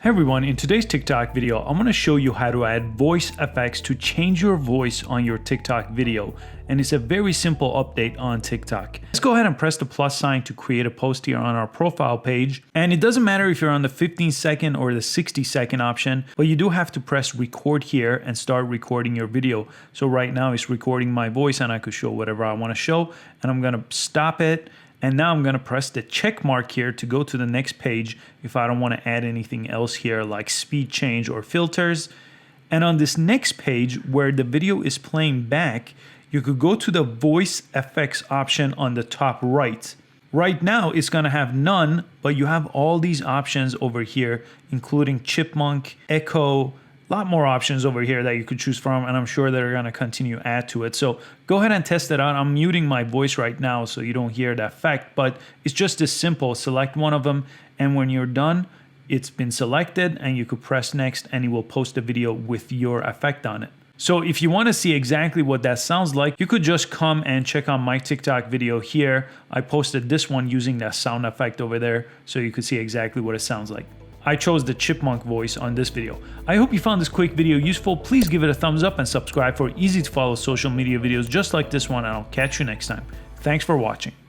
Hey everyone, in today's TikTok video, I'm going to show you how to add voice effects to change your voice on your TikTok video. And it's a very simple update on TikTok. Let's go ahead and press the plus sign to create a post here on our profile page. And it doesn't matter if you're on the 15-second or the 60-second option, but you do have to press record here and start recording your video. So right now it's recording my voice and I could show whatever I want to show. And I'm going to stop it. And now I'm going to press the check mark here to go to the next page if I don't want to add anything else here like speed change or filters. And on this next page where the video is playing back, you could go to the voice effects option on the top right. Right now it's going to have none, but you have all these options over here, including Chipmunk, Echo, a lot more options over here that you could choose from, and I'm sure they're going to continue to add to it. So go ahead and test it out. I'm muting my voice right now so you don't hear the effect, but it's just as simple. Select one of them, and when you're done, it's been selected, and you could press next, and it will post a video with your effect on it. So if you want to see exactly what that sounds like, you could just come and check out my TikTok video here. I posted this one using that sound effect over there, so you could see exactly what it sounds like. I chose the Chipmunk voice on this video. I hope you found this quick video useful. Please give it a thumbs up and subscribe for easy to follow social media videos just like this one, and I'll catch you next time. Thanks for watching.